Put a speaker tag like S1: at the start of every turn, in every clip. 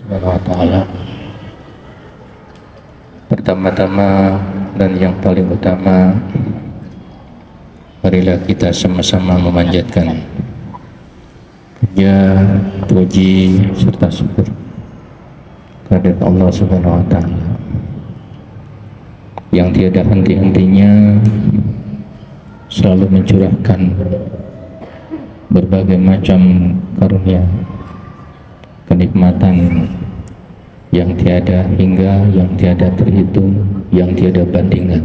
S1: Subhanahu wa ta'ala. Pertama-tama dan yang paling utama, marilah kita sama-sama memanjatkan puji serta syukur kehadirat Allah Subhanahu wa ta'ala yang tiada henti-hentinya selalu mencurahkan berbagai macam karunia, kenikmatan yang tiada hingga, yang tiada terhitung, yang tiada bandingan.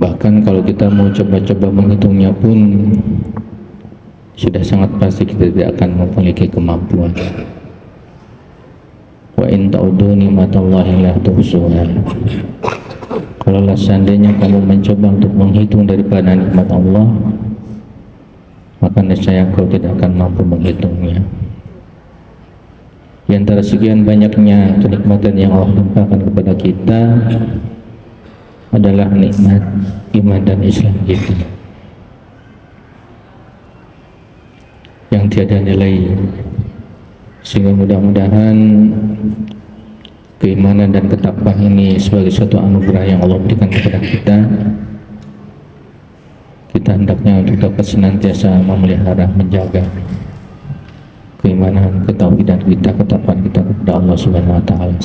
S1: Bahkan kalau kita mau coba-coba menghitungnya pun sudah sangat pasti kita tidak akan memiliki kemampuan. Wa in ta'udu ni'matallahi la tuhsuha. Kalau seandainya kamu mencoba untuk menghitung daripada nikmat Allah, maka niscaya kau tidak akan mampu menghitungnya. Di antara sekian banyaknya kenikmatan yang Allah limpahkan kepada kita adalah nikmat iman dan Islam kita yang tiada nilai, sehingga mudah-mudahan keimanan dan ketakwaan ini sebagai suatu anugerah yang Allah berikan kepada kita. Kita hendaknya untuk dapat senantiasa memelihara, menjaga keimanan, ketauhidan kita, ketakwaan kita kepada Allah Subhanahu wa ta'ala,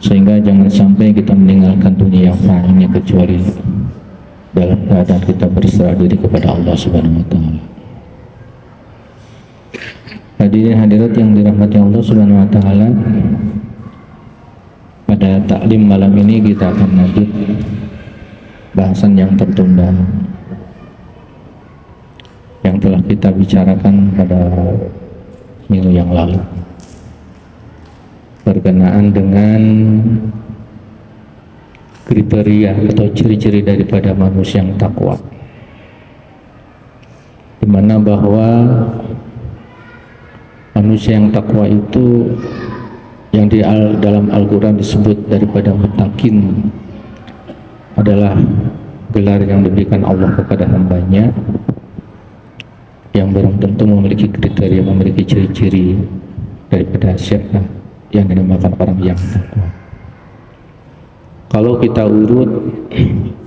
S1: sehingga jangan sampai kita meninggalkan dunia yang fana ini kecuali dalam keadaan kita berserah diri kepada Allah Subhanahu wa ta'ala. Hadirin hadirat yang dirahmati Allah Subhanahu wa ta'ala, pada taklim malam ini kita akan lanjut bahasan yang tertunda yang telah kita bicarakan pada minggu yang lalu berkenaan dengan kriteria atau ciri-ciri daripada manusia yang takwa, di mana bahwa manusia yang takwa itu yang dalam Al-Quran disebut daripada mutakin adalah gelar yang diberikan Allah kepada hambanya yang belum tentu memiliki kriteria, memiliki ciri-ciri daripada siapa yang dinamakan orang yang takwa. Kalau kita urut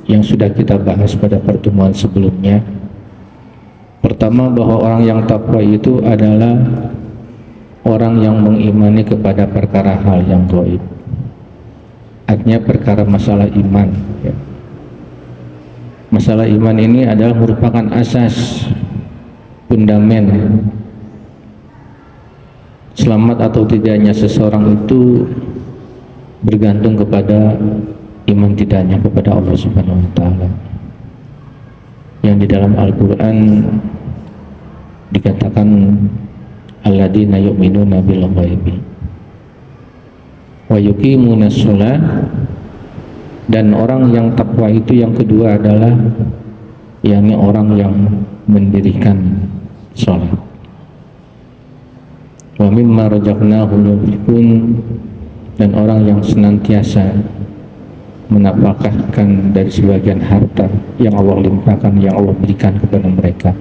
S1: yang sudah kita bahas pada pertemuan sebelumnya, pertama bahwa orang yang takwa itu adalah orang yang mengimani kepada perkara hal yang gaib, artinya perkara masalah iman ya. Masalah iman ini adalah merupakan asas fundamen selamat atau tidaknya seseorang itu bergantung kepada iman tidaknya kepada Allah Subhanahu wa ta'ala, yang di dalam Al-Quran dikatakan alladzina yu'minuna bil ghaibi wa yuqimunas shalah. Dan orang yang takwa itu yang kedua adalah yakni orang yang mendirikan salat. Wa mimma razaqnahum yunfiqun, dan orang yang senantiasa menafkahkan dari sebagian harta yang Allah limpahkan, yang Allah berikan kepada mereka.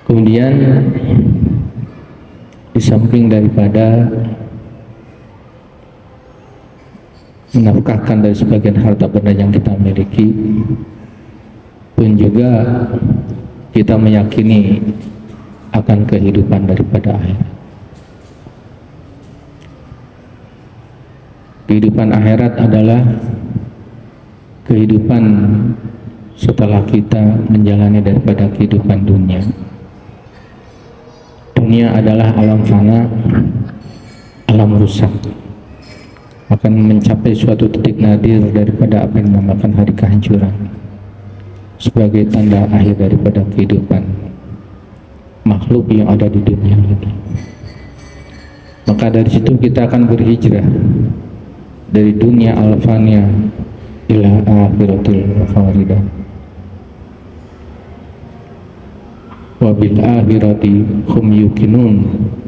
S1: Kemudian di samping daripada menafkahkan dari sebagian harta benda yang kita miliki, pun juga kita meyakini akan kehidupan daripada akhirat. Kehidupan akhirat adalah kehidupan setelah kita menjalani daripada kehidupan dunia. Dunia adalah alam fana, alam rusak, akan mencapai suatu titik nadir daripada apa yang dinamakan hari kehancuran sebagai tanda akhir daripada kehidupan makhluk yang ada di dunia ini. Maka dari situ kita akan berhijrah dari dunia al-fania ila akhiratil faridah, wa bil akhirati hum yuqinun,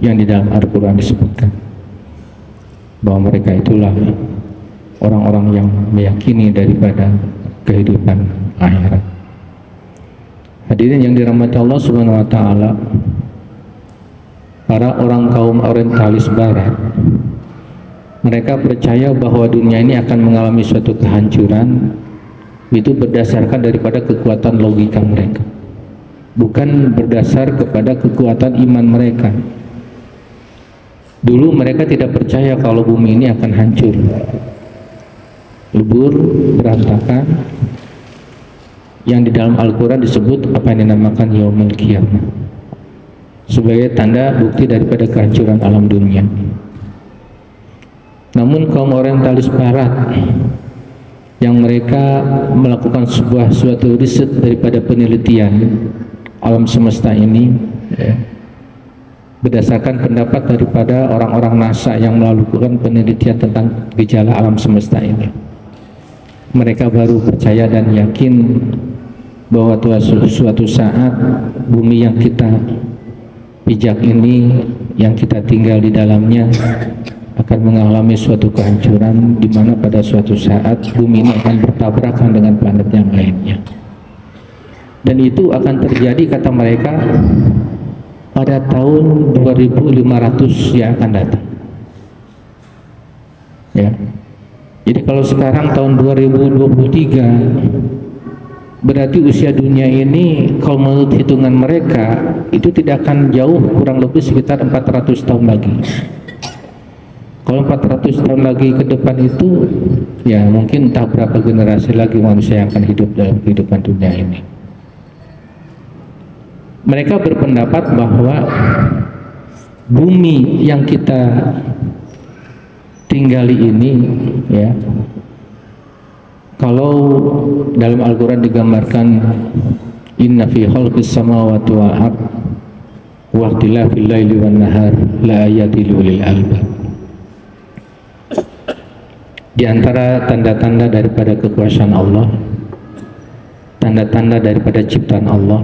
S1: yang di dalam Al-Quran disebutkan bahwa mereka itulah orang-orang yang meyakini daripada kehidupan akhirat. Hadirin yang dirahmati Allah Subhanahu wa taala, para orang kaum orientalis barat, mereka percaya bahwa dunia ini akan mengalami suatu kehancuran. Itu berdasarkan daripada kekuatan logika mereka, bukan berdasar kepada kekuatan iman mereka. Dulu mereka tidak percaya kalau bumi ini akan hancur, lebur, berantakan, yang di dalam Al-Quran disebut apa yang dinamakan yaumul qiyamah, sebagai tanda bukti daripada kehancuran alam dunia. Namun kaum orientalis barat yang mereka melakukan suatu riset daripada penelitian alam semesta ini, ya, berdasarkan pendapat daripada orang-orang NASA yang melakukan penelitian tentang gejala alam semesta ini, mereka baru percaya dan yakin bahwa suatu saat bumi yang kita pijak ini, yang kita tinggal di dalamnya, akan mengalami suatu kehancuran, di mana pada suatu saat bumi ini akan bertabrakan dengan planet yang lainnya. Dan itu akan terjadi, kata mereka, pada tahun 2500 yang akan datang. Ya. Jadi kalau sekarang tahun 2023, berarti usia dunia ini kalau menurut hitungan mereka itu tidak akan jauh, kurang lebih sekitar 400 tahun lagi. Kalau 400 tahun lagi ke depan itu, ya mungkin entah berapa generasi lagi manusia yang akan hidup dalam kehidupan dunia ini. Mereka berpendapat bahwa bumi yang kita tinggali ini, ya, kalau dalam Al-Quran digambarkan inna fi khalqis samawati wal ard wa ikhtilafil laili wan nahar la ayatil lil albab. Di antara tanda-tanda daripada kekuasaan Allah, tanda-tanda daripada ciptaan Allah,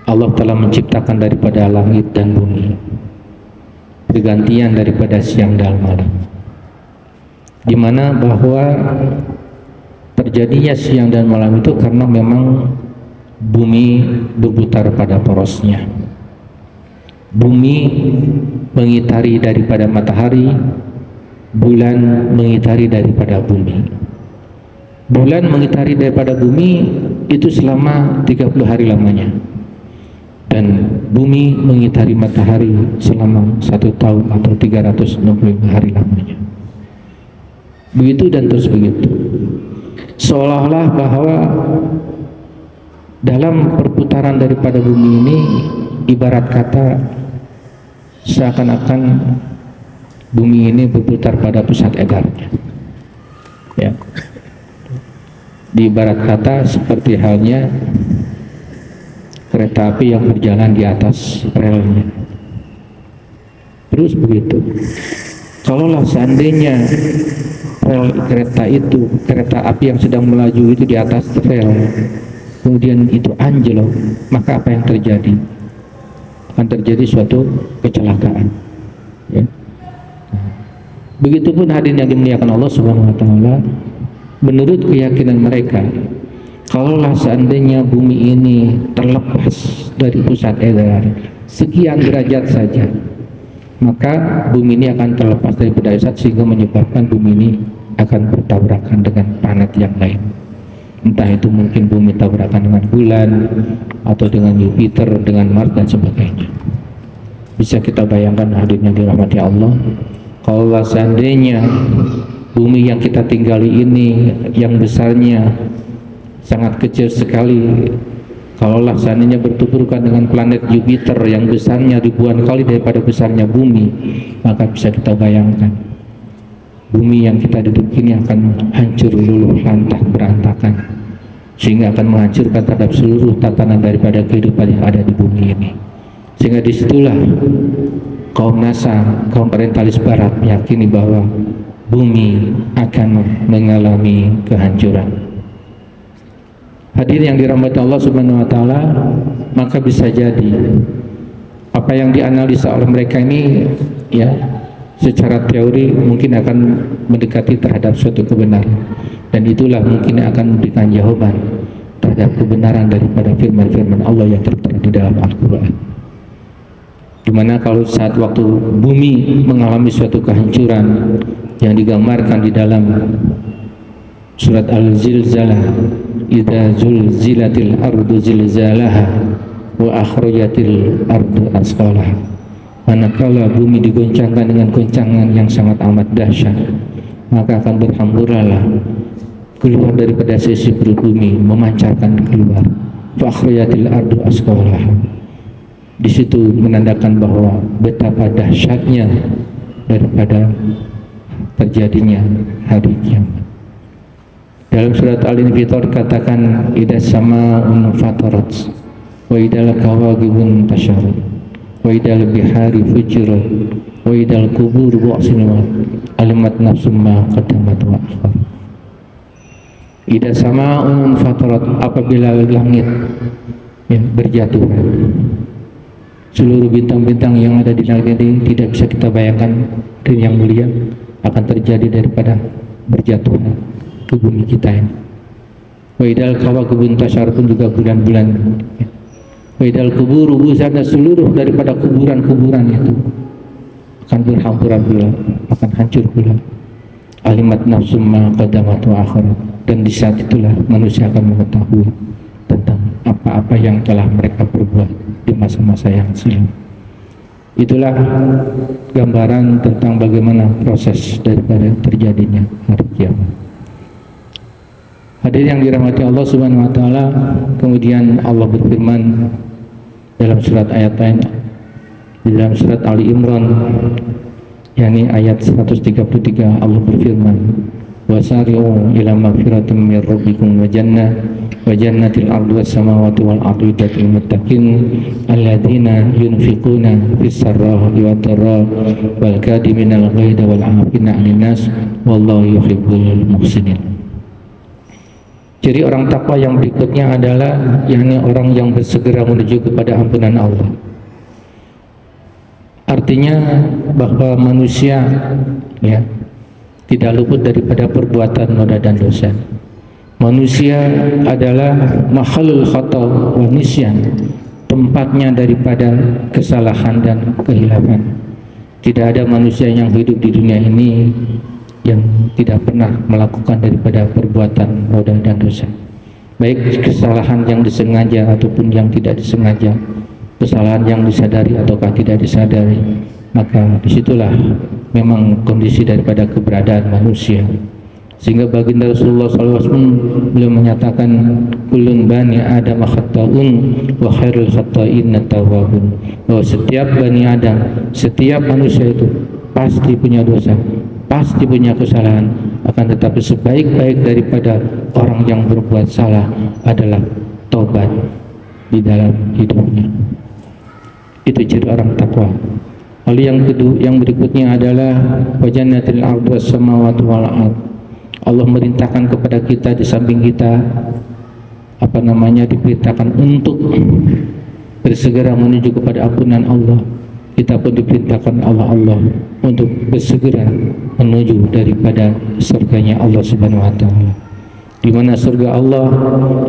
S1: Allah telah menciptakan daripada langit dan bumi pergantian daripada siang dan malam, di mana bahwa terjadinya siang dan malam itu karena memang bumi berputar pada porosnya. Bumi mengitari daripada matahari, bulan mengitari daripada bumi. Bulan mengitari daripada bumi itu selama 30 hari lamanya, dan bumi mengitari matahari selama 1 tahun atau 365 hari lamanya. Begitu dan terus begitu, seolah-olah bahwa dalam perputaran daripada bumi ini, ibarat kata seakan-akan bumi ini berputar pada pusat edarnya, ya. Di ibarat kata seperti halnya kereta api yang berjalan di atas relnya. Terus begitu. Kalaulah seandainya rel kereta api yang sedang melaju itu di atas rel, kemudian itu anjlok, maka apa yang terjadi? Akan terjadi suatu kecelakaan, ya. Begitupun hadirin yang dimuliakan Allah Subhanahu wa taala, menurut keyakinan mereka, kalaulah seandainya bumi ini terlepas dari pusat edar sekian derajat saja, maka bumi ini akan terlepas dari pusat sehingga menyebabkan bumi ini akan bertabrakan dengan planet yang lain. Entah itu mungkin bumi tabrakan dengan bulan, atau dengan Jupiter, dengan Mars dan sebagainya. Bisa kita bayangkan hadirin yang dirahmati Allah, kalau seandainya bumi yang kita tinggali ini yang besarnya sangat kecil sekali, kalaulah seandainya bertuburkan dengan planet Jupiter yang besarnya ribuan kali daripada besarnya bumi, maka bisa kita bayangkan bumi yang kita duduk ini akan hancur luluh lantah berantakan, sehingga akan menghancurkan terhadap seluruh tatanan daripada kehidupan yang ada di bumi ini. Sehingga disitulah kaum NASA, kaum orientalis barat meyakini bahwa bumi akan mengalami kehancuran. Hadirin yang dirahmati Allah Subhanahu wa taala, maka bisa jadi apa yang dianalisa oleh mereka ini, ya, secara teori mungkin akan mendekati terhadap suatu kebenaran, dan itulah mungkin akan memberikan jawaban terhadap kebenaran daripada firman-firman Allah yang tertera di dalam Al-Quran. Dimana kalau saat waktu bumi mengalami suatu kehancuran yang digambarkan di dalam surat Al-Zilzalah, idza zulzilatil ardu zilzalaha wa akhrajatil ardu asqalaha, manakala bumi digoncangkan dengan goncangan yang sangat amat dahsyat, maka akan berhamburanlah keluar daripada sisi perut bumi, memancarkan keluar. Fa akhrajatil ardu asqalaha. Di situ menandakan bahwa betapa dahsyatnya daripada terjadinya hari kiamat. Dalam surat Al-Infitar katakan idas sama'un fatarat wa idal kawakibun tasyarat wa idal bihari fujirat wa idal kubur bu'asimat alimat nafsum ma qaddamat wa akhar. Idas sama'un fatarat, apabila langit berjatuhan, seluruh bintang-bintang yang ada di langit ini tidak bisa kita bayangkan, dan yang mulia akan terjadi daripada berjatuhan ke bumi kita ini. Wa idal kawakibun tasyar pun juga bulan-bulan. Wa idal kubur busana, seluruh daripada kuburan-kuburan itu akan berhamburan pula, akan hancur pula. Alimat nafsum ma qaddamat wa akhirat, dan di saat itulah manusia akan mengetahui tentang apa-apa yang telah mereka perbuat di masa-masa yang silam. Itulah gambaran tentang bagaimana proses daripada terjadinya hari kiamat. Hadirin yang dirahmati Allah Subhanahu wa taala, kemudian Allah berfirman dalam surat ayat lain, di dalam surat Ali Imran, yakni ayat 133, Allah berfirman, wasari'u ila magfiratin min rabbikum wa jannatil ardi was samawati wal ardi lil muttaqin alladzina yunfiquna fis sarra'i wad dharra wal kadiminal ghaidha wal 'afina 'anil nas wallahu yuhibbul muhsinin. Jadi orang takwa yang berikutnya adalah yakni orang yang bersegera menuju kepada ampunan Allah. Artinya bahwa manusia tidak luput daripada perbuatan noda dan dosa. Manusia adalah makhluk khata wa nisyan, tempatnya daripada kesalahan dan kehilafan. Tidak ada manusia yang hidup di dunia ini yang tidak pernah melakukan daripada perbuatan noda dan dosa, baik kesalahan yang disengaja ataupun yang tidak disengaja, kesalahan yang disadari ataukah tidak disadari. Maka disitulah memang kondisi daripada keberadaan manusia. Sehingga baginda Rasulullah SAW beliau menyatakan kullun bani Adam khata'un wa khairul khata'in at-tawwabun, bahwa setiap bani Adam, setiap manusia itu pasti punya dosa, pasti punya kesalahan, akan tetapi sebaik-baik daripada orang yang berbuat salah adalah taubat di dalam hidupnya. Itu ciri orang takwa. Lalu yang berikutnya adalah wajannatil ardi was samawati wal ard. Allah merintahkan kepada kita, di samping kita diperintahkan untuk bersegera menuju kepada ampunan Allah, kita pun diperintahkan Allah untuk bersegera menuju daripada surganya Allah Subhanahu wa taala. Di mana surga Allah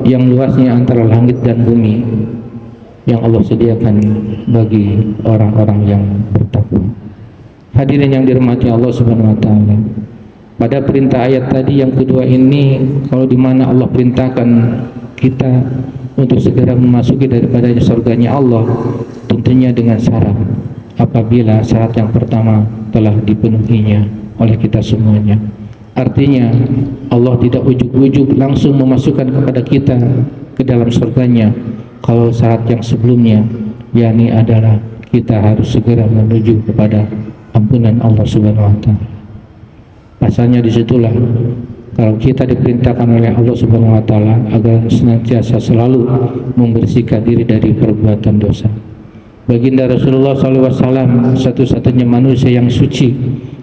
S1: yang luasnya antara langit dan bumi, yang Allah sediakan bagi orang-orang yang bertakwa. Hadirin yang dirahmati Allah Subhanahu wa taala, pada perintah ayat tadi yang kedua ini, kalau di mana Allah perintahkan kita untuk segera memasuki daripada surganya Allah, tentunya dengan syarat, apabila syarat yang pertama telah dipenuhinya oleh kita semuanya. Artinya Allah tidak ujuk-ujuk langsung memasukkan kepada kita ke dalam surganya kalau syarat yang sebelumnya, yakni adalah kita harus segera menuju kepada ampunan Allah Subhanahu wa taala. Pasalnya disitulah kalau kita diperintahkan oleh Allah Subhanahu wa taala agar senantiasa selalu membersihkan diri dari perbuatan dosa. Baginda Rasulullah SAW satu-satunya manusia yang suci,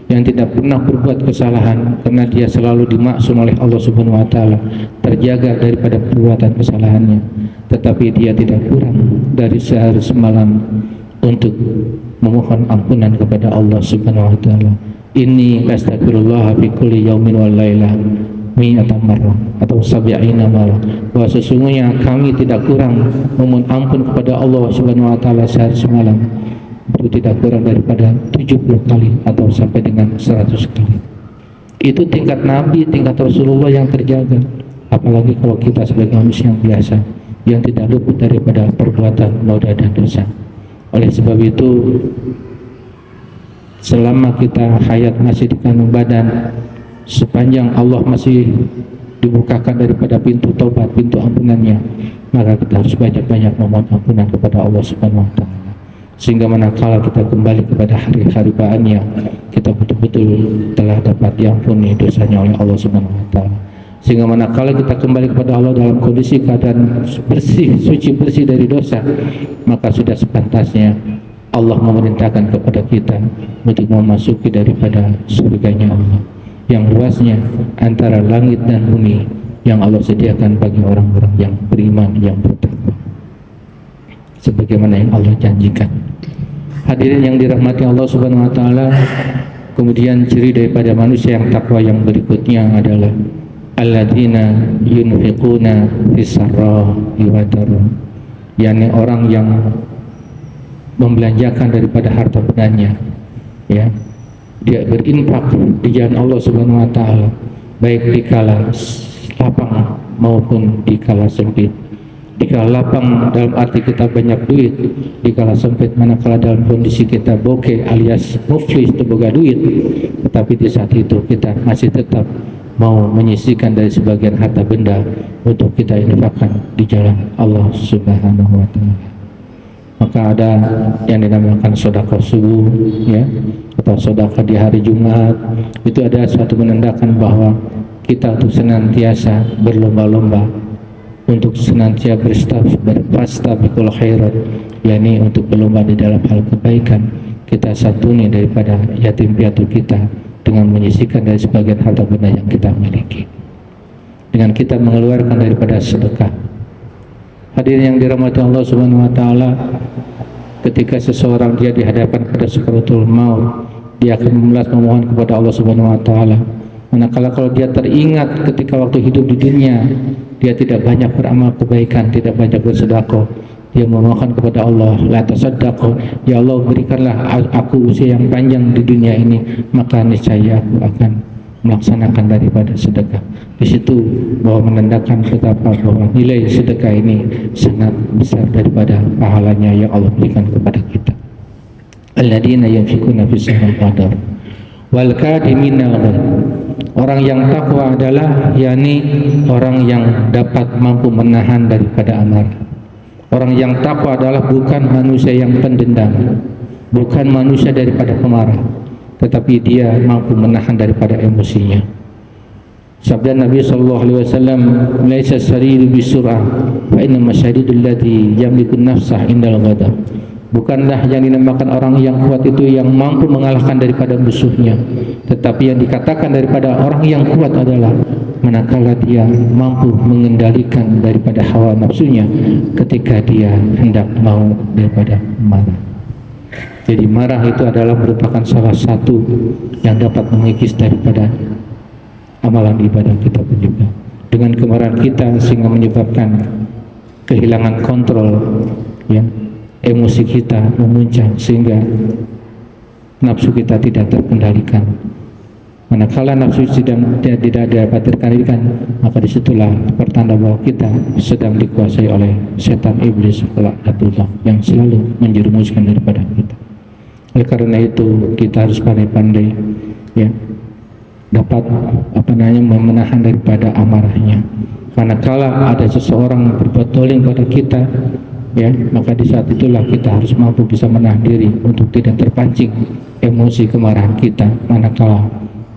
S1: yang tidak pernah berbuat kesalahan, karena dia selalu dimaksum oleh Allah Subhanahu wa taala, terjaga daripada perbuatan kesalahannya. Tetapi dia tidak kurang dari sehari semalam untuk memohon ampunan kepada Allah Subhanahu wa taala. Inni astaghfirullah fi kulli yaumin wal lailah mi'ata marrah atau sab'ina marrah. Bahwa sesungguhnya kami tidak kurang memohon ampun kepada Allah Subhanahu wa taala sehari semalam. Itu tidak kurang daripada 70 kali atau sampai dengan 100 kali. Itu tingkat Nabi, tingkat Rasulullah yang terjaga. Apalagi kalau kita sebagai manusia yang biasa, yang tidak luput daripada perbuatan noda dan dosa. Oleh sebab itu, selama kita hayat masih di kandung badan, sepanjang Allah masih dibukakan daripada pintu taubat, pintu ampunannya, maka kita harus banyak-banyak memohon ampunan kepada Allah Subhanahu wa taala. Sehingga manakala kita kembali kepada hari-hari bahannya, kita betul-betul telah dapat diampuni dosanya oleh Allah Subhanahu wa taala. Sehingga manakala kita kembali kepada Allah dalam kondisi keadaan bersih, suci, bersih dari dosa, maka sudah sepantasnya Allah memerintahkan kepada kita untuk memasuki daripada surganya Allah yang luasnya antara langit dan bumi, yang Allah sediakan bagi orang-orang yang beriman, yang bertakwa, sebagaimana yang Allah janjikan. Hadirin yang dirahmati Allah Subhanahu wa taala, kemudian ciri daripada manusia yang takwa yang berikutnya adalah alladzina yunfiquna fis-sarra'i wa dharra, yakni orang yang membelanjakan daripada harta benarnya, ya. Dia berinfak di jalan Allah Subhanahu wa taala, baik di kala lapang maupun di kala sempit. Di kala lapang dalam arti kita banyak duit, di kala sempit manakala dalam kondisi kita bokeh alias muflis, boga duit, tetapi di saat itu kita masih tetap mau menyisihkan dari sebagian harta benda untuk kita infakkan di jalan Allah Subhanahu wa taala. Maka ada yang dinamakan sedekah subuh, ya, atau sedekah di hari Jumat. Itu ada suatu menandakan bahwa kita untuk senantiasa berlomba-lomba untuk senantiasa berfastabiqul khairat, yakni untuk berlomba di dalam hal kebaikan. Kita santuni daripada yatim piatu kita dengan menyisihkan dari sebagian harta benda yang kita miliki, dengan kita mengeluarkan daripada sedekah. Hadirin yang dirahmati Allah Subhanahu wa taala, ketika seseorang dia dihadapkan pada sakaratul maut, dia akan memelas memohon kepada Allah Subhanahu wa taala. Manakala kalau dia teringat ketika waktu hidup di dunia dia tidak banyak beramal kebaikan, tidak banyak bersedekah, dia memohon kepada Allah, la tasaddaqu, ya Allah berikanlah aku usia yang panjang di dunia ini, maka niscaya aku akan melaksanakan daripada sedekah. Di situ bahwa menandakan betapa bahwa nilai sedekah ini sangat besar daripada pahalanya yang Allah berikan kepada kita. Alladzina yunfiquna fis-sarra'i wad dharra wal kadhiminal ghaidh. Orang yang takwa adalah yakni orang yang dapat mampu menahan daripada amarah. Orang yang takwa adalah bukan manusia yang pendendam, bukan manusia daripada pemarah, tetapi dia mampu menahan daripada emosinya. Sabda Nabi sallallahu alaihi wasallam, "Laisa sariru bisur'ah, fa inna masyadidul ladzi yamliku nafsah indal ghadab." Bukanlah yang dinamakan orang yang kuat itu yang mampu mengalahkan daripada musuhnya, tetapi yang dikatakan daripada orang yang kuat adalah manakala dia mampu mengendalikan daripada hawa nafsunya ketika dia hendak mau daripada marah. Jadi marah itu adalah merupakan salah satu yang dapat mengikis daripada amalan ibadah kita pun juga. Dengan kemarahan kita sehingga menyebabkan kehilangan kontrol, ya, emosi kita memuncak sehingga nafsu kita tidak terkendalikan. Manakala nafsu tidak dapat terkendalikan, maka disitulah pertanda bahwa kita sedang dikuasai oleh setan iblis laknatullah yang selalu menjerumuskan daripada kita. Oleh karena itu kita harus pandai-pandai, ya, dapat memenahan daripada amarahnya. Manakala ada seseorang berbuat dolim pada kita, ya, maka di saat itulah kita harus mampu bisa menahan diri untuk tidak terpancing emosi kemarahan kita manakala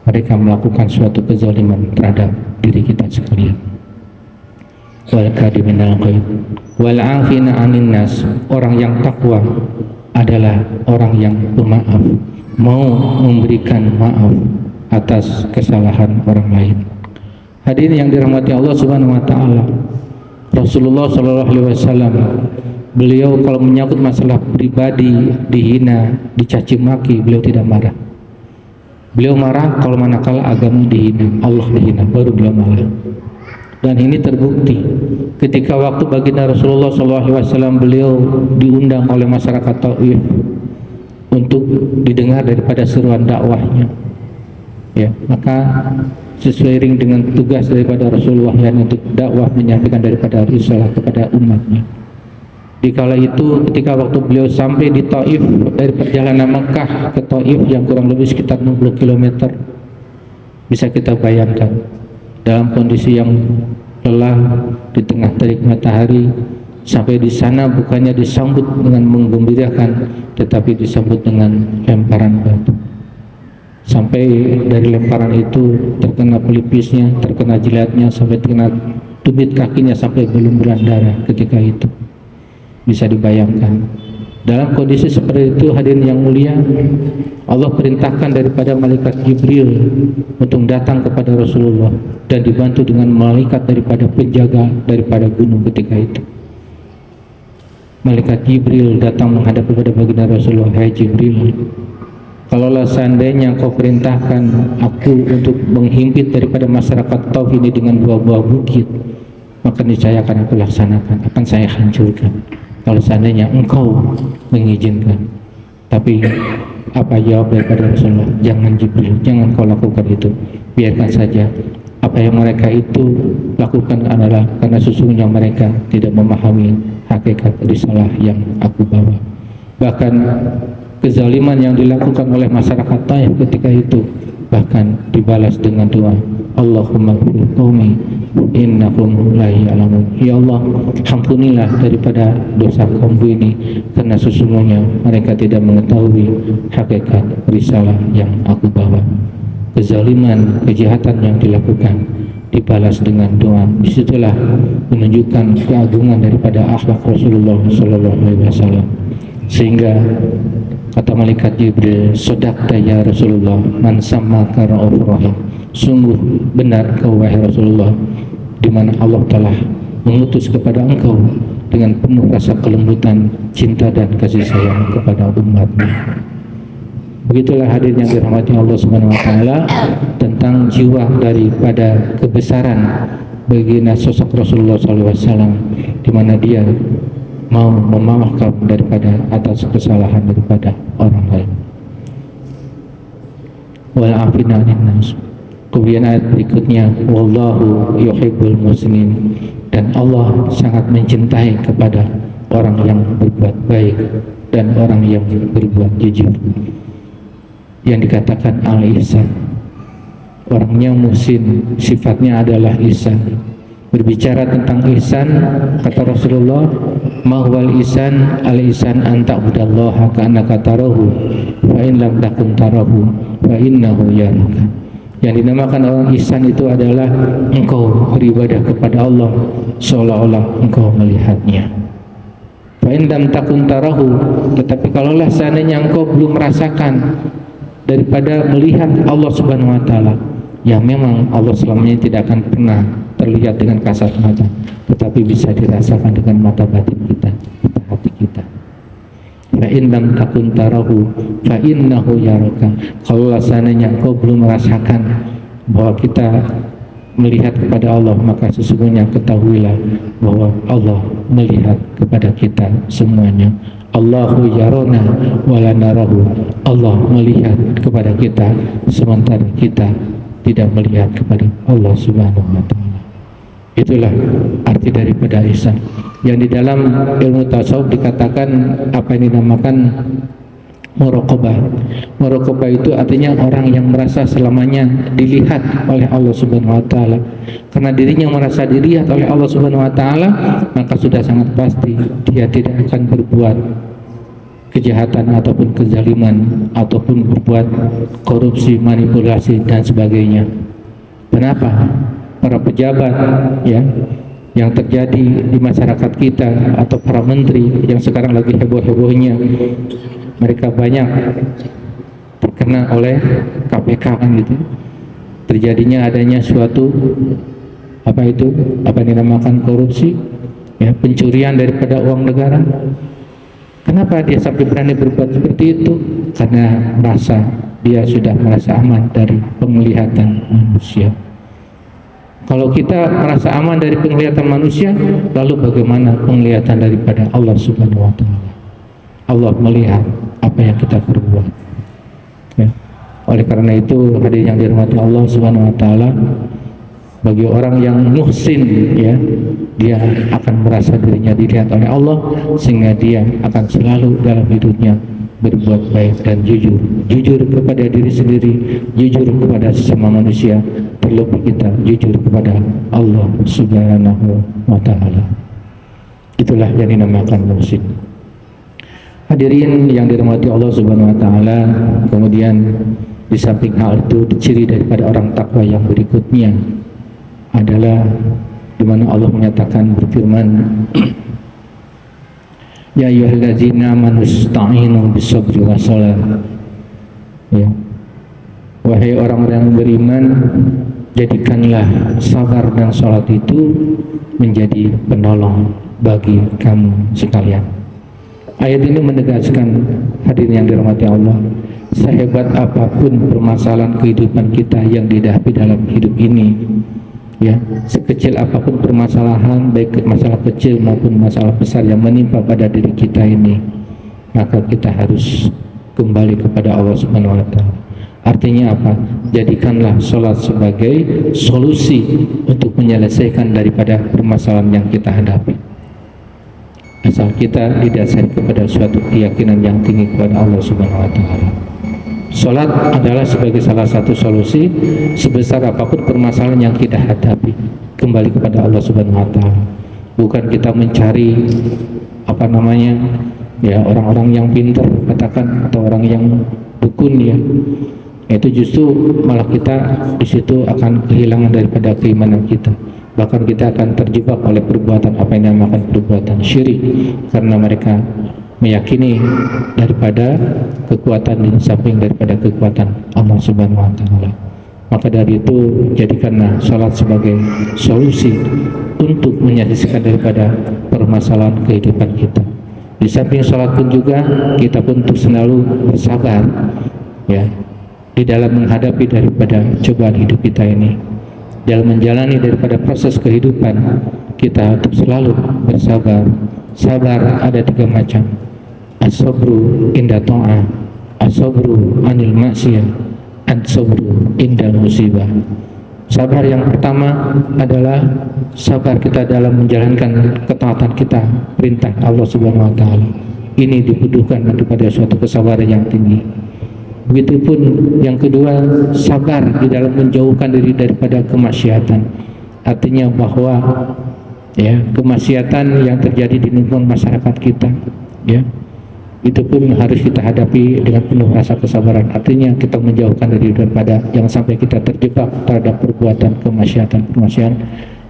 S1: mereka melakukan suatu kezaliman terhadap diri kita sekalian. Wal kadiminal ghaidh wal 'afina 'anil nas. Orang yang takwa adalah orang yang pemaaf, mau memberikan maaf atas kesalahan orang lain. Hadirin yang dirahmati Allah Subhanahu wa taala, Rasulullah sallallahu alaihi wasallam Beliau kalau menyangkut masalah pribadi, dihina, dicaci maki, beliau tidak marah. Beliau marah kalau manakala agama dihina, Allah dihina, baru beliau marah. Dan ini terbukti ketika waktu baginda Rasulullah SAW beliau diundang oleh masyarakat Taif untuk didengar daripada seruan dakwahnya. Ya, maka sesuai dengan tugas daripada Rasulullah yang untuk dakwah menyampaikan daripada risalah kepada umatnya. Di kala itu ketika waktu beliau sampai di Taif, dari perjalanan Mekah ke Taif yang kurang lebih sekitar 60 km, bisa kita bayangkan dalam kondisi yang lelah di tengah terik matahari, sampai di sana bukannya disambut dengan menggembirakan, tetapi disambut dengan lemparan batu. Sampai dari lemparan itu terkena pelipisnya, terkena jilatnya, sampai terkena tumit kakinya, sampai berlumuran darah ketika itu. Bisa dibayangkan dalam kondisi seperti itu, hadirin yang mulia, Allah perintahkan daripada malaikat Jibril untuk datang kepada Rasulullah dan dibantu dengan malaikat daripada penjaga daripada gunung ketika itu. Malaikat Jibril datang menghadap kepada baginda Rasulullah, "Hai Jibril, kalaulah seandainya kau perintahkan aku untuk menghimpit daripada masyarakat Taif ini dengan buah-buah bukit, maka niscaya akan aku laksanakan, akan saya hancurkan. Kalau seandainya engkau mengizinkan." Tapi apa jawab daripada Rasulullah? "Jangan Jibril, jangan kau lakukan itu, biarkan saja. Apa yang mereka itu lakukan adalah karena sesungguhnya mereka tidak memahami hakikat risalah yang aku bawa." Bahkan kezaliman yang dilakukan oleh masyarakat Taif ketika itu bahkan dibalas dengan doa, "Allahumma ighfir qaumi innahum la ya'lamun." Ya Allah, ampunilah daripada dosa kaumku ini karena sesungguhnya mereka tidak mengetahui hakikat risalah yang aku bawa. Kezaliman, kejahatan yang dilakukan dibalas dengan doa. Disitulah menunjukkan keagungan daripada akhlak Rasulullah SAW. Sehingga kata malaikat Jibril, "Sodakta ya Rasulullah, man sammaka ra'ufur rahim." Sungguh benar kau wahai Rasulullah, di mana Allah telah mengutus kepada engkau dengan penuh rasa kelembutan, cinta dan kasih sayang kepada umatnya. Begitulah hadirin yang dirahmati Allah Subhanahu wa taala tentang jiwa daripada kebesaran baginda sosok Rasulullah SAW, di mana dia mau memaafkan daripada atas kesalahan daripada orang lain. Wal afina 'anil nas. Kemudian ayat berikutnya, wallahu yuhibbul muslimin, dan Allah sangat mencintai kepada orang yang berbuat baik dan orang yang berbuat jujur. Yang dikatakan al-ihsan, orangnya muhsin, sifatnya adalah ihsan. Berbicara tentang ihsan, kata Rasulullah, mahwal ihsan, al-ihsan an ta'budallaha ka'annaka tarahu fa in lam takun tarahu fa innahu yaraka. Yang dinamakan orang ihsan itu adalah engkau beribadah kepada Allah seolah-olah engkau melihatnya. Fa in lam takun tarahu, tetapi kalaulah seandainya engkau belum merasakan daripada melihat Allah Subhanahu wa taala, yang memang Allah selamanya tidak akan pernah terlihat dengan kasat mata, tetapi bisa dirasakan dengan mata batin kita, mata hati kita. Fa in lam takun tarahu fa innahu yaraka. Kalau seandainya engkau belum merasakan bahwa kita melihat kepada Allah, maka sesungguhnya ketahuilah bahwa Allah melihat kepada kita semuanya. Allahu yarona wala narahu. Allah melihat kepada kita sementara kita tidak melihat kepada Allah Subhanahu wa taala. Itulah arti daripada ihsan. Yang di dalam ilmu tasawuf dikatakan apa yang dinamakan muraqabah. Muraqabah itu artinya orang yang merasa selamanya dilihat oleh Allah Subhanahu wa taala. Karena dirinya merasa dilihat oleh Allah Subhanahu wa taala, maka sudah sangat pasti dia tidak akan berbuat kejahatan ataupun kezaliman ataupun berbuat korupsi, manipulasi dan sebagainya. Kenapa? Para pejabat ya yang terjadi di masyarakat kita atau para menteri yang sekarang lagi heboh-hebohnya, mereka banyak terkena oleh KPK kan gitu. Terjadinya adanya suatu apa yang dinamakan korupsi, ya, pencurian daripada uang negara. Kenapa dia sampai berani berbuat seperti itu? Karena dia sudah merasa aman dari penglihatan manusia. Kalau kita merasa aman dari penglihatan manusia, lalu bagaimana penglihatan daripada Allah Subhanahu wa Ta'ala? Allah melihat apa yang kita perbuat, ya. Oleh karena itu, hadirin yang dirahmati Allah Subhanahu wa Ta'ala, bagi orang yang muhsin, ya, dia akan merasa dirinya dilihat oleh Allah, sehingga dia akan selalu dalam hidupnya berbuat baik dan jujur kepada diri sendiri, jujur kepada sesama manusia, terlebih kita jujur kepada Allah Subhanahu wa Ta'ala. Itulah yang dinamakan muhsin. Hadirin yang dirahmati Allah Subhanahu wa Ta'ala, kemudian di samping hal itu, ciri daripada orang takwa yang berikutnya adalah di mana Allah menyatakan, berfirman, ya ayyuhallazina amanu ista'inu bis-sabri was-shalah. Ya. Wahai orang-orang yang beriman, jadikanlah sabar dan salat itu menjadi penolong bagi kamu sekalian. Ayat ini menegaskan, hadirin yang dirahmati Allah, sehebat apapun permasalahan kehidupan kita yang dihadapi dalam hidup ini, ya, sekecil apapun permasalahan, baik masalah kecil maupun masalah besar yang menimpa pada diri kita ini, maka kita harus kembali kepada Allah Subhanahu wa Ta'ala. Artinya apa? Jadikanlah sholat sebagai solusi untuk menyelesaikan daripada permasalahan yang kita hadapi, asal kita didasari kepada suatu keyakinan yang tinggi kepada Allah Subhanahu wa Ta'ala. Salat adalah sebagai salah satu solusi. Sebesar apapun permasalahan yang kita hadapi, kembali kepada Allah Subhanahu wa Ta'ala. Bukan kita mencari orang-orang yang pintar, katakan, atau orang yang dukun, ya. Itu justru malah kita di situ akan kehilangan daripada keimanan kita. Bahkan kita akan terjebak oleh perbuatan apa yang dinamakan perbuatan syirik, karena mereka meyakini daripada kekuatan di samping daripada kekuatan Allah Subhanahu wa Ta'ala. Maka dari itu, jadikanlah salat sebagai solusi untuk menyelesaikan daripada permasalahan kehidupan kita. Di samping salat pun juga kita pun untuk selalu bersabar, ya, di dalam menghadapi daripada cobaan hidup kita ini. Dalam menjalani daripada proses kehidupan kita untuk selalu bersabar. Sabar ada 3 macam. As-sabru inda ta'ah, as-sabru anil maksiyah, as-sabru inda musibah. Sabar yang pertama adalah sabar kita dalam menjalankan ketaatan kita perintah Allah Subhanahu wa Ta'ala. Ini dibutuhkan daripada suatu kesabaran yang tinggi. Begitupun yang kedua, sabar di dalam menjauhkan diri daripada kemaksiatan. Artinya bahwa, ya, kemaksiatan yang terjadi di lingkungan masyarakat kita, ya, itu pun harus kita hadapi dengan penuh rasa kesabaran. Artinya kita menjauhkan diri daripada yang sampai kita terjebak terhadap perbuatan kemaksiatan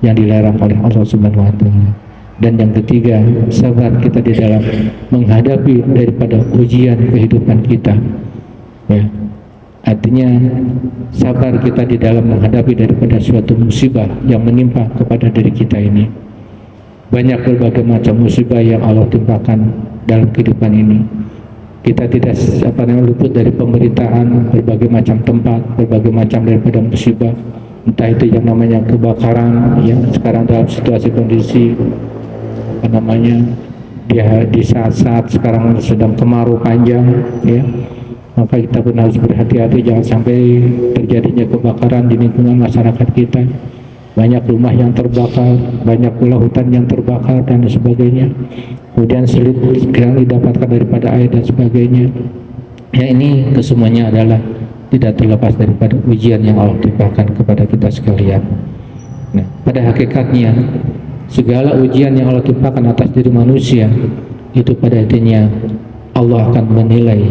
S1: yang dilarang oleh Allah Subhanahu wa Ta'ala. Dan yang ketiga, sabar kita di dalam menghadapi daripada ujian kehidupan kita, ya. Artinya sabar kita di dalam menghadapi daripada suatu musibah yang menimpa kepada diri kita ini. Banyak berbagai macam musibah yang Allah timpakan dalam kehidupan ini. Kita tidak luput dari pemberitaan berbagai macam tempat, berbagai macam daripada musibah. Entah itu yang namanya kebakaran, yang sekarang dalam situasi kondisi di saat-saat sekarang sedang kemarau panjang, ya. Maka kita pun harus berhati-hati jangan sampai terjadinya kebakaran di lingkungan masyarakat kita. Banyak rumah yang terbakar, banyak pula hutan yang terbakar dan sebagainya. Kemudian sulit sekali didapatkan daripada air dan sebagainya. Ya, ini kesemuanya adalah tidak terlepas daripada ujian yang Allah timpakan kepada kita sekalian. Nah, pada hakikatnya segala ujian yang Allah timpakan atas diri manusia itu pada intinya Allah akan menilai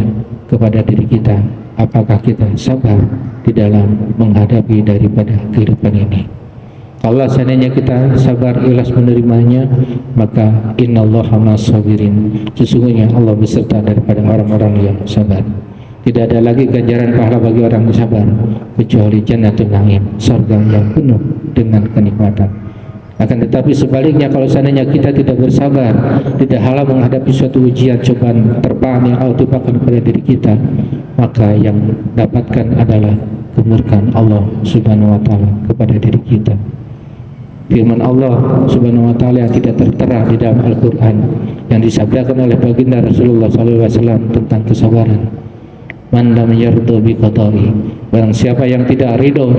S1: kepada diri kita, apakah kita sabar di dalam menghadapi daripada kehidupan ini. Kalau seandainya kita sabar ikhlas menerimanya, maka innallaha ma'as-sabirin, sesungguhnya Allah beserta daripada orang-orang yang sabar. Tidak ada lagi ganjaran pahala bagi orang yang sabar kecuali jannatul na'im, surga yang penuh dengan kenikmatan. Akan tetapi sebaliknya, kalau seandainya kita tidak bersabar, tidak halah menghadapi suatu ujian, cobaan, terpaan yang Allah timpakan kepada diri kita, maka yang dapatkan adalah kemurkaan Allah Subhanahu wa taala kepada diri kita. Firman Allah Subhanahu wa taala yang tidak tertera di dalam Al-Qur'an yang disabdakan oleh baginda Rasulullah SAW tentang kesabaran. Man lam yarda bi qada'i, barang siapa yang tidak ridho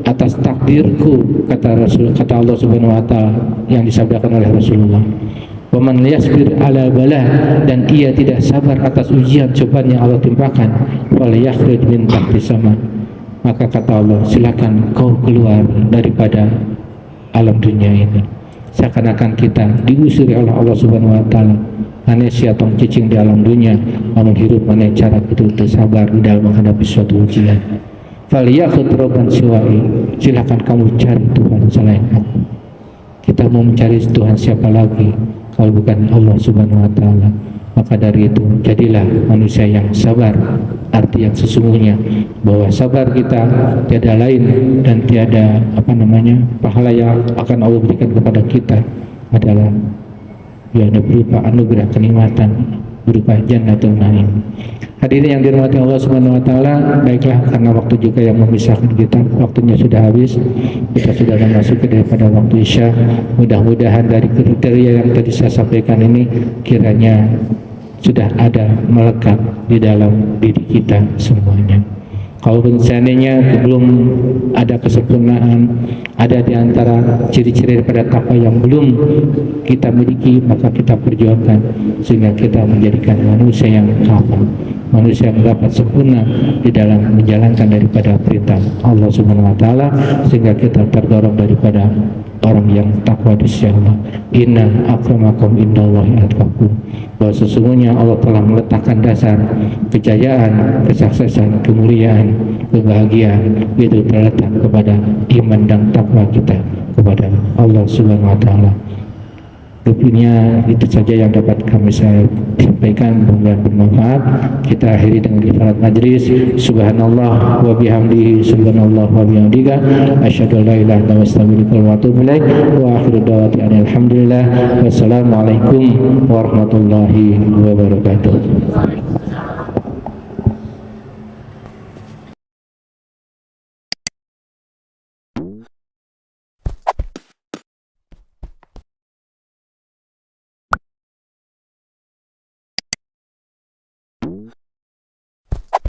S1: atas takdirku, kata Allah Subhanahu wa taala yang disabdakan oleh Rasulullah. Wa man yasbir ala bala, dan ia tidak sabar atas ujian cobaan yang Allah timpakan, fal yakhrij min tahti sama, maka kata Allah, silakan kau keluar daripada alam dunia ini. Seakan-akan kita diusir oleh Allah Subhanahu wa taala. Ane siatong cicing di alam dunia, namun hidup mana cara itu tersabar di dalam menghadapi suatu ujian. Falyakhud robban siwai, silakan kamu cari Tuhan selain aku. Kita mau mencari Tuhan siapa lagi kalau bukan Allah Subhanahu wa taala? Maka dari itu jadilah manusia yang sabar. Arti yang sesungguhnya bahwa sabar kita tiada lain dan tiada pahala yang akan Allah berikan kepada kita adalah yaitu berupa anugerah kenikmatan, berupa jannatul naim. Hadirin yang dirahmati Allah Subhanahu wa taala, baiklah karena waktu juga yang memisahkan kita, waktunya sudah habis. Kita sudah memasuki daripada waktu Isya. Mudah-mudahan dari kriteria yang tadi saya sampaikan ini kiranya sudah ada melekat di dalam diri kita semuanya. Kalau seandainya belum ada kesempurnaan, ada di antara ciri-ciri daripada takwa yang belum kita miliki, maka kita perjuangkan sehingga kita menjadikan manusia yang kafah, manusia yang dapat sempurna di dalam menjalankan daripada perintah Allah Subhanahu wa taala, sehingga kita terdorong daripada orang yang takwa di sisi Allah. Inna akramakum indallahi atqakum, bahwa sesungguhnya Allah telah meletakkan dasar kejayaan, kesuksesan, kemuliaan, kebahagiaan itu terletak kepada iman dan takwa kita kepada Allah Subhanahu wa taala. Rupanya itu saja yang dapat kami sampaikan, mudah-mudahan bermanfaat. Kita akhiri dengan ibarat majlis. Subhanallah wa bihamdihi, subhanallah wa bihamdika, asyhadu an la ilaha illallah wa astaghfiruka wa atubu ilaik. Wa akhiru da'wati alhamdulillah. Wassalamualaikum warahmatullahi wabarakatuh.